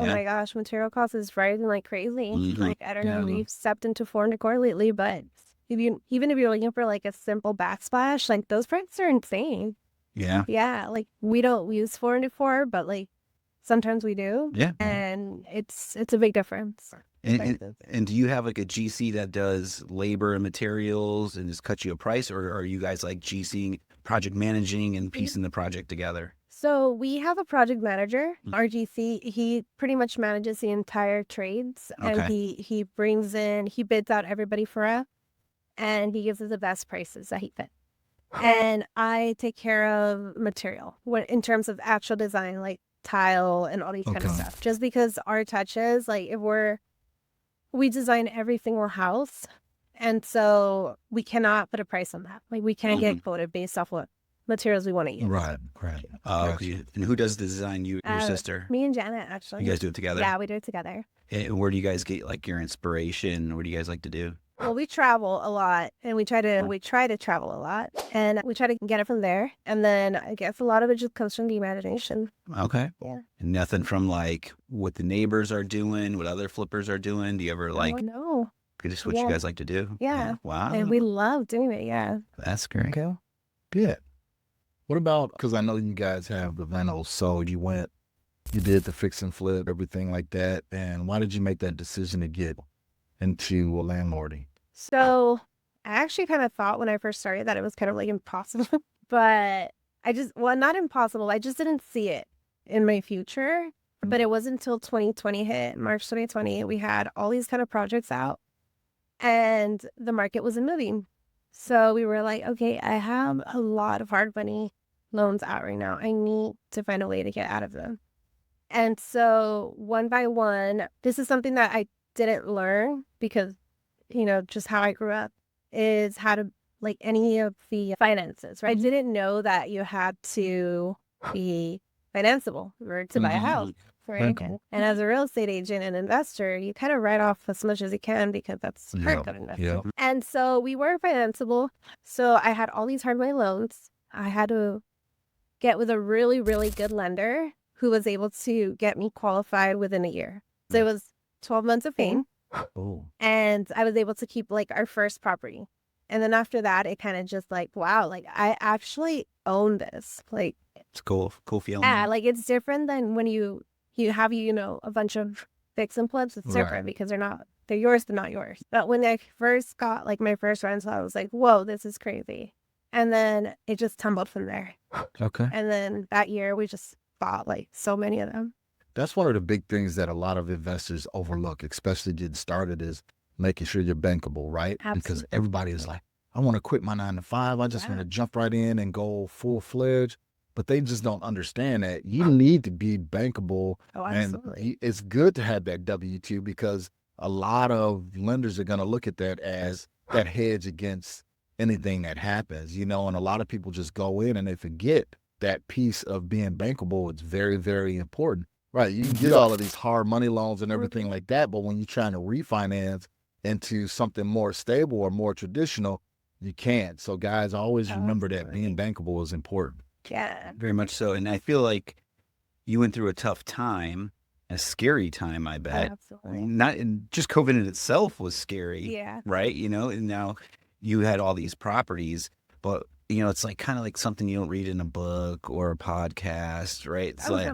Oh Yeah. my gosh, material costs is rising like crazy. Like, I don't know, Yeah. we've stepped into foreign decor lately, but even if you're looking for like a simple backsplash, like those prices are insane. Yeah. Yeah, like we don't use foreign decor, but like sometimes we do, Yeah. and it's a big difference. And do you have like a GC that does labor and materials and just cuts you a price, or are you guys like GCing, project managing and piecing the project together? So we have a project manager, RGC. He pretty much manages the entire trades, and Okay. he bids out everybody for us, and he gives us the best prices that he fit. And I take care of material in terms of actual design, like tile and all these kind of stuff. Just because our touches, like we design every single house, and so we cannot put a price on that. Like we can't get quoted based off what materials we want to use. Right. And who does the design? Your sister? Me and Janet, actually. You guys do it together? Yeah, we do it together. And where do you guys get like your inspiration? What do you guys like to do? Well, we travel a lot, and we try to travel a lot, and we try to get it from there. And then I guess a lot of it just comes from the imagination. Okay. Yeah. And nothing from like what the neighbors are doing, what other flippers are doing. Do you ever like No. just what you guys like to do? Yeah. Wow. And we love doing it. Yeah. That's great. Okay. Good. What about, because I know you guys have the rentals, so you did the fix and flip, everything like that. And why did you make that decision to get into landlording? So I actually kind of thought when I first started that it was kind of like impossible, but not impossible. I just didn't see it in my future. But it wasn't until 2020 hit, March 2020, we had all these kind of projects out and the market wasn't moving. So we were like, okay, I have a lot of hard money loans out right now. I need to find a way to get out of them. And so one by one, this is something that I didn't learn because, just how I grew up is how to like any of the finances, right? I didn't know that you had to be financeable or to buy a house, right? Okay. And as a real estate agent and investor, you kind of write off as much as you can because that's part of investing. Yeah. And so we were financeable. So I had all these hard money loans. I had to get with a really, really good lender who was able to get me qualified within a year. So it was 12 months of fame. Oh. And I was able to keep like our first property. And then after that, it kind of just like, wow, like I actually own this. Like, It's cool feeling. yeah, like it's different than when you have, a bunch of fix and flips. It's different because they're yours, they're not yours. But when I first got like my first rental, I was like, whoa, this is crazy. And then it just tumbled from there. Okay. And then that year we just bought like so many of them. That's one of the big things that a lot of investors overlook, especially getting started, is making sure you're bankable, right? Absolutely. Because everybody is like, I want to quit my 9 to 5. I just want to jump right in and go full-fledged. But they just don't understand that you need to be bankable. Oh, absolutely. And it's good to have that W-2 because a lot of lenders are going to look at that as that hedge against anything that happens, and a lot of people just go in and they forget that piece of being bankable. It's very, very important. Right. You can get all of these hard money loans and everything like that. But when you're trying to refinance into something more stable or more traditional, you can't. So guys, always remember that being bankable is important. Yeah. Very much so. And I feel like you went through a tough time, a scary time, I bet. Absolutely. Not just COVID in itself was scary. Yeah. Right. And now you had all these properties, but it's like kind of like something you don't read in a book or a podcast, right? It's like